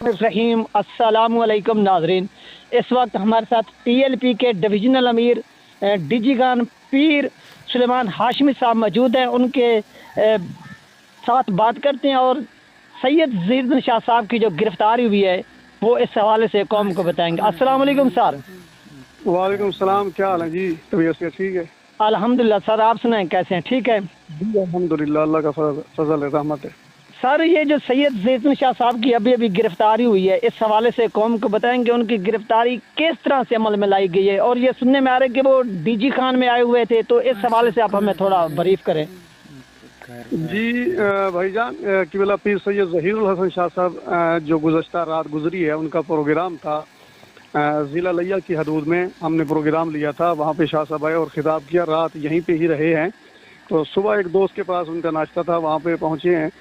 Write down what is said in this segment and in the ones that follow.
रहीम अस्सलाम वालेकुम नाजरीन। इस वक्त हमारे साथ TLP के डिविजनल अमीर डीजी खान पीर सुलेमान हाशमी साहब मौजूद हैं। उनके साथ बात करते हैं और सैयद ज़हीरुद्दीन शाह साहब की जो गिरफ्तारी हुई है वो इस हवाले से कौम को बताएंगे। अस्सलाम वालेकुम सर। वालेकुम सलाम, क्या हाल है जी? तबीयत से ठीक है? अल्हम्दुलिल्लाह सर, आप सुनाएं कैसे हैं? ठीक है जी अल्हम्दुलिल्लाह, अल्लाह का फजल है, रहमत है। सर। ये जो सैयद ज़हीरुद्दीन शाह साहब की अभी अभी गिरफ्तारी हुई है, इस हवाले से कौम को बताएंगे उनकी गिरफ्तारी किस तरह से अमल में लाई गई है। और ये सुनने में आ रहा है कि वो डीजी खान में आए हुए थे, तो इस हवाले से आप हमें थोड़ा ब्रीफ करें। जी भाईजान, किबला पीर सैयद ज़हीरुल हसन शाह साहब जो गुज़श्ता रात गुजरी है, उनका प्रोग्राम था ज़िला लिया की हदूद में। हमने प्रोग्राम लिया था, वहाँ पे शाह साहब आए और ख़िताब किया। रात यहीं पे ही रहे हैं। तो सुबह एक दोस्त के पास उनका नाश्ता था, वहाँ पे पहुँचे हैं।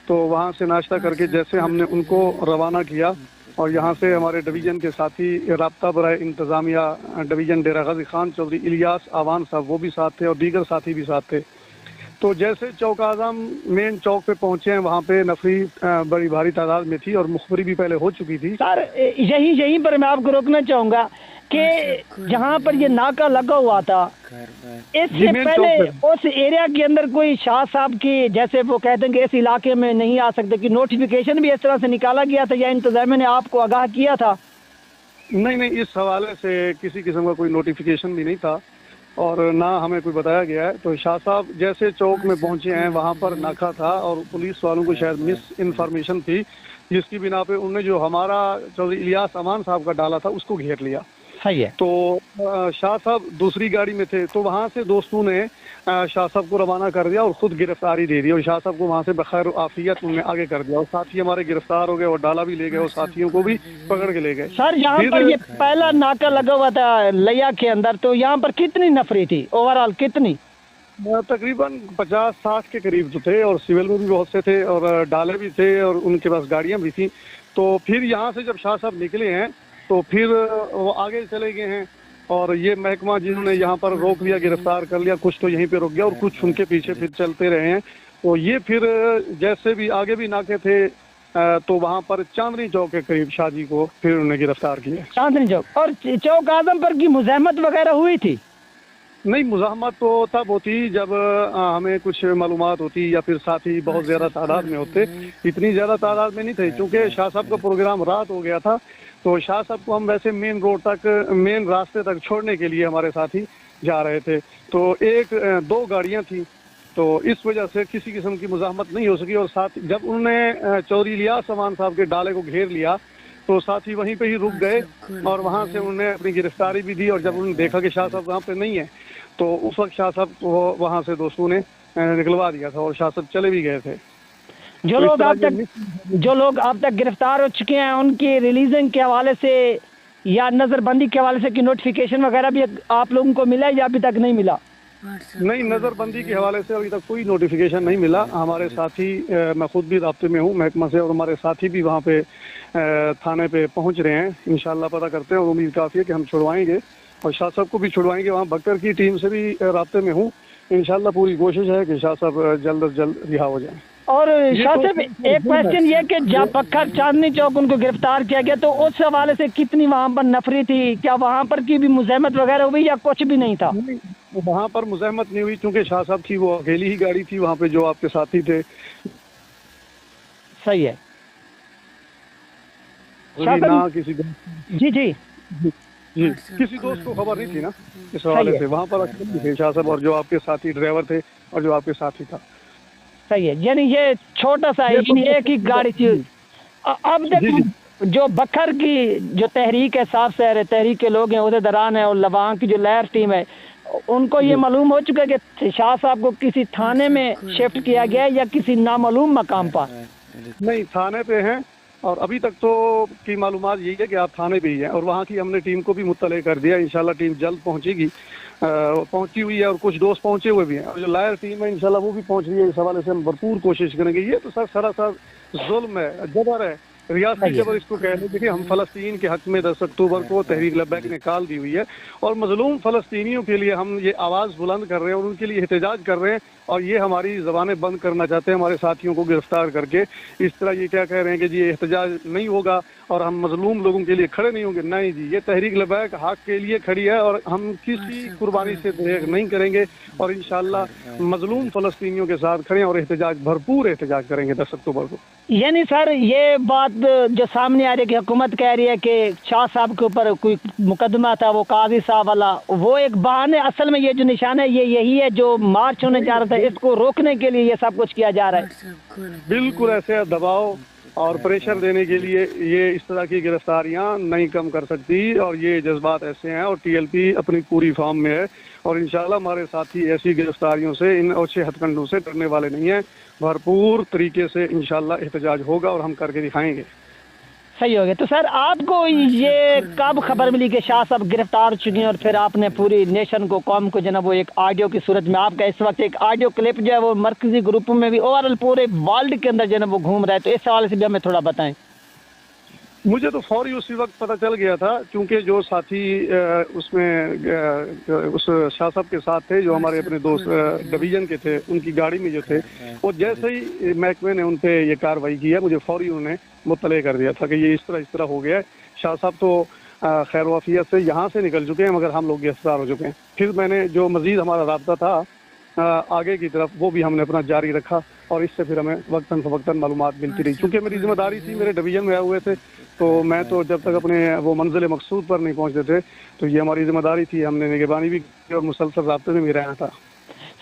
तो वहाँ से नाश्ता करके जैसे हमने उनको रवाना किया और यहाँ से हमारे डिवीज़न के साथी राब्ता बराए इंतज़ामिया डिवीज़न डेरा गाजी खान चौधरी इलियास आवान साहब, वो भी साथ थे और दीगर साथी भी साथ थे। तो जैसे चौक आज़म मेन चौक पे पहुँचे हैं, वहाँ पे नफरी बड़ी भारी तादाद में थी और मुखबरी भी पहले हो चुकी थी। सर यहीं पर मैं आपको रोकना चाहूँगा कि जहाँ पर ये नाका लगा हुआ था, इससे पहले उस एरिया के अंदर कोई शाह साहब की, जैसे वो कहते हैं कि इस इलाके में नहीं आ सकते, कि नोटिफिकेशन भी इस तरह से निकाला गया था या इंतजामिया ने आपको आगाह किया था? नहीं, इस हवाले से किसी किस्म का कोई नोटिफिकेशन भी नहीं था और ना हमें कोई बताया गया है। तो शाह साहब जैसे चौक में पहुंचे हैं, वहाँ पर नाका था और पुलिस वालों को शायद मिस इन्फॉर्मेशन थी, जिसकी बिना पे उन्होंने जो हमारा चौधरी इलियास अमान साहब का डाला था उसको घेर लिया। सही है। तो शाह साहब दूसरी गाड़ी में थे, तो वहाँ से दोस्तों ने शाह साहब को रवाना कर दिया और खुद गिरफ्तारी दे दी और शाह साहब को वहाँ से बखैर आफियत उन्होंने आगे कर दिया और साथी हमारे गिरफ्तार हो गए और डाला भी ले गए और साथियों को भी पकड़ के ले गए। सर यहाँ पर ये पहला नाका लगा हुआ था लिया के अंदर, तो यहाँ पर कितनी नफरी थी ओवरऑल, कितनी? तकरीबन 50-60 के करीब तो थे और सिविल में भी बहुत से थे और डाले भी थे और उनके पास गाड़ियाँ भी थी। तो फिर यहाँ से जब शाह साहब निकले हैं तो फिर वो आगे चले गए हैं और ये महकमा जिन्होंने यहाँ पर रोक लिया, गिरफ्तार कर लिया, कुछ तो यहीं पे रुक गया और कुछ उनके पीछे फिर चलते रहे हैं। तो ये फिर जैसे भी आगे भी नाके थे तो वहाँ पर चांदनी चौक के करीब शाह जी को फिर उन्हें गिरफ्तार किया। चांदनी चौक और चौक आजम पर की मुज़ाहमत वगैरह हुई थी? नहीं, मुज़ाहमत तो तब होती जब हमें कुछ मालूमात होती या फिर साथी बहुत ज़्यादा तादाद में होते। इतनी ज़्यादा तादाद में नहीं थे क्योंकि शाह साहब का प्रोग्राम रात हो गया था। तो शाह साहब को हम वैसे मेन रोड तक, मेन रास्ते तक छोड़ने के लिए हमारे साथी जा रहे थे। तो दो गाड़ियाँ थी, तो इस वजह से किसी किस्म की मुज़ाहमत नहीं हो सकी। और साथ जब उन्होंने चौधरी इलियास अमान साहब के डाले को घेर लिया तो साथी वहीं पे ही रुक गए और वहाँ से उन्होंने अपनी गिरफ्तारी भी दी। और जब उन्होंने देखा कि शाह साहब वहाँ पे नहीं है तो उस वक्त शाह साहब को वहाँ से दोस्तों ने निकलवा दिया था और शाह साहब चले भी गए थे। जो लोग अब तक गिरफ्तार हो चुके हैं उनकी रिलीजिंग के हवाले से या नज़रबंदी के हवाले से की नोटिफिकेशन वगैरह भी आप लोगों को मिला या अभी तक नहीं मिला? नहीं, नज़रबंदी के हवाले से अभी तक कोई नोटिफिकेशन नहीं मिला। हमारे साथी, मैं खुद भी राब्ते में हूँ महकमा से और हमारे साथी भी वहाँ पे थाने पे पहुँच रहे हैं। इंशाल्लाह पता करते हैं और उम्मीद काफ़ी है कि हम छुड़वाएंगे और शाह साहब को भी छुड़वाएंगे। वहाँ बकर की टीम से भी राब्ते में हूँ। इंशाल्लाह पूरी कोशिश है कि शाह साहब जल्द अज जल्द रिहा हो जाएं। और शाह साहब एक क्वेश्चन ये कि जब बकर चांदनी चौक उनको गिरफ्तार किया गया तो उस हवाले से कितनी वहाँ पर नफरी थी? क्या वहाँ पर की भी मुज़ाहमत वगैरह हुई या कुछ भी नहीं था? वहाँ पर मुज़ाहमत नहीं हुई क्योंकि शाह साहब की वो अकेली ही गाड़ी थी वहाँ पे, जो आपके साथी थे। सही है। ना किसी जी जी किसी दोस्त को खबर नहीं थी ना इस हवाले से। वहाँ पर अकेले थे शाह साहब और जो आपके साथी ड्राइवर थे और जो आपके साथी था। सही है, यानी ये छोटा सा है, एक ही गाड़ी थी। अब तक जो बखर की जो तहरीक है, साफ शहर है, तहरीक के लोग हैं, उधर दरान है और लवांग की जो लहर टीम है, उनको ये मालूम हो चुका है कि शाह साहब को किसी थाने में शिफ्ट किया गया है या किसी नामालूम मकाम पर? नहीं, थाने पे हैं और अभी तक तो की मालूमात यही है कि आप थाने पे ही हैं और वहाँ की हमने टीम को भी मुत्तले कर दिया। इंशाल्लाह टीम जल्द पहुँचेगी, पहुंची हुई है और कुछ दोस्त पहुंचे हुए भी हैं और जो लायर टीम है इंशाल्लाह वो भी पहुंच रही है। इस हवाले से हम भरपूर कोशिश करेंगे। ये तो सर सरासर जुल्म है, जबर है रियासती जबर इसको कह रहे। देखिए, हम फ़लस्तीन के हक में 10 अक्टूबर को तहरीक लब्बैक ने कॉल दी हुई है और मजलूम फ़लस्तीनियों के लिए हम ये आवाज़ बुलंद कर रहे हैं और उनके लिए एहतजाज कर रहे हैं। और ये हमारी ज़बानें बंद करना चाहते हैं हमारे साथियों को गिरफ्तार करके। इस तरह ये क्या कह रहे हैं कि जी ये एहतजाज नहीं होगा और हम मजलूम लोगों के लिए खड़े नहीं होंगे। नहीं जी, ये तहरीक लब्बैक हक के लिए खड़ी है और हम किसी कुर्बानी से दरेग नहीं करेंगे और इंशाअल्लाह मजलूम फ़लस्तीनियों के साथ खड़े हैं और एहतजाज, भरपूर एहतजाज करेंगे 10 अक्टूबर को। यानी सर ये बात जो सामने आ रही है कि हुकूमत कह रही है कि शाह साहब के ऊपर कोई मुकदमा था, वो काजी साहब वाला, वो एक बहाने, असल में ये जो निशान है ये यही है जो मार्च होने जा रहा था, इसको रोकने के लिए ये सब कुछ किया जा रहा है। बिल्कुल ऐसे दबाव और प्रेशर देने के लिए ये इस तरह की गिरफ्तारियां नहीं कम कर सकती और ये जज्बात ऐसे हैं और टीएलपी अपनी पूरी फॉर्म में है और इंशाल्लाह हमारे साथी ऐसी गिरफ्तारियों से, इन ओछे हथकंडों से डरने वाले नहीं हैं। भरपूर तरीके से इंशाल्लाह एहतजाज होगा और हम करके दिखाएंगे। सही हो गया। तो सर आपको ये कब खबर मिली कि शाह साहब गिरफ्तार हो चुके हैं और फिर आपने पूरी नेशन को, कौम को जो है वो एक ऑडियो की सूरत में, आपका इस वक्त एक ऑडियो क्लिप जो है वो मरकजी ग्रुप में भी ओवरऑल पूरे वर्ल्ड के अंदर जो है वो घूम रहा है, तो इस हवाले से भी हमें थोड़ा बताएं। मुझे तो फौरी उसी वक्त पता चल गया था क्योंकि जो साथी उसमें उस शाह साहब के साथ थे, जो हमारे अपने दोस्त डिवीजन के थे, उनकी गाड़ी में जो थे, वो जैसे ही महकमे ने उन पे ये कार्रवाई की है, मुझे फौरी उन्होंने मुत्तले कर दिया था कि ये इस तरह हो गया है। शाह साहब तो खैर वाफियत से यहाँ से निकल चुके हैं मगर हम लोग गिरफ्तार हो चुके हैं। फिर मैंने जो मजीद हमारा राब्ता था आगे की तरफ, वो भी हमने अपना जारी रखा और इससे फिर हमें वक्तन फवक्तन मालूमात मिलती रही। चूँकि मेरी जिम्मेदारी थी, मेरे डिवीजन में आए हुए थे, तो मैं तो जब तक अपने वो मंजिल मकसूद पर नहीं पहुँचते थे तो ये हमारी जिम्मेदारी थी, हमने निगरानी भी की और मुसलसल राब्ते में भी रहना था।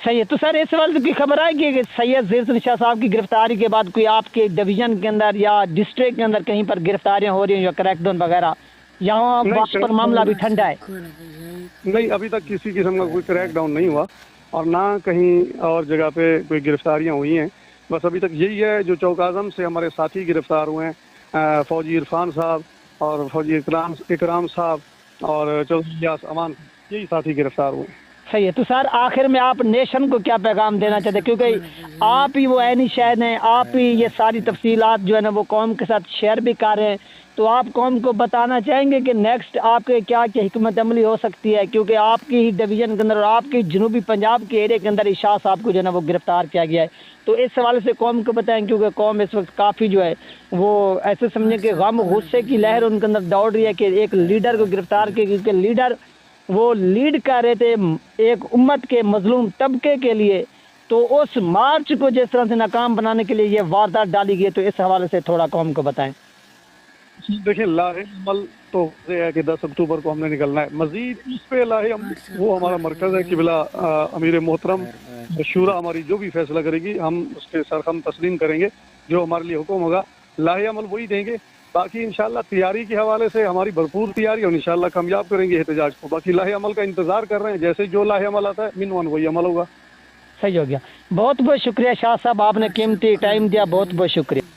सही है। तो सर इस सवाल की खबर आई कि सैयद ज़हीर शाह साहब की गिरफ्तारी के बाद कोई आपके डिवीजन के अंदर या डिस्ट्रिक्ट के अंदर कहीं पर गिरफ्तारियां हो रही हैं या क्रैकडाउन वगैरह, यहाँ वक्त पर मामला अभी ठंडा है? नहीं, अभी तक किसी किस्म का कोई क्रैकडाउन नहीं हुआ और ना कहीं और जगह पे कोई गिरफ्तारियां हुई हैं। बस अभी तक यही है जो चौक आज़म से हमारे साथी गिरफ्तार हुए हैं, फौजी इरफान साहब और फौजी इकराम साहब और चौधरी इलियास अमान, यही साथी गिरफ्तार हुए। सही है। तो सर आखिर में आप नेशन को क्या पैगाम देना चाहते हैं, क्योंकि आप ही वो ऐनी शहद हैं, आप ही ये सारी तफसीलात जो है ना वो कौम के साथ शेयर भी कर रहे हैं, तो आप कौम को बताना चाहेंगे कि नेक्स्ट आपके क्या क्या हिकमत अमली हो सकती है, क्योंकि आपकी ही डिवीजन के अंदर और आपके जनूबी पंजाब के एरिया के अंदर ही शाह साहब को जो है ना वो गिरफ्तार किया गया है, तो इस हवाले से कौम को बताएं, क्योंकि कौम इस वक्त काफ़ी जो है वो ऐसे समझे कि गम गुस्से की लहर उनके अंदर दौड़ रही है कि एक लीडर को गिरफ्तार किया, क्योंकि लीडर वो लीड कर रहे थे एक उम्मत के मजलूम तबके के लिए, तो उस मार्च को जिस तरह से नाकाम बनाने के लिए ये वारदात डाली गई, तो इस हवाले से थोड़ा कौम को बताएं। देखिए, लाहे अमल तो है कि 10 अक्टूबर को हमने निकलना है, मजीद इस पे लाहे अमल वो हमारा मरकज़ है कि बिला अमीर मोहतरम शूरा हमारी जो भी फैसला करेगी हम उसके सरखम तस्लीम करेंगे, जो हमारे लिए हुक्म होगा लाहे अमल वही देंगे। बाकी इंशाल्लाह तैयारी के हवाले से हमारी भरपूर तैयारी और इंशाल्लाह कामयाब करेंगे एहतजाज को। बाकी लाहे अमल का इंतजार कर रहे हैं, जैसे जो लाहे अमल आता है मिनवन वही अमल होगा। सही हो गया। बहुत बहुत शुक्रिया शाह साहब, आपने कीमती टाइम दिया, बहुत बहुत शुक्रिया।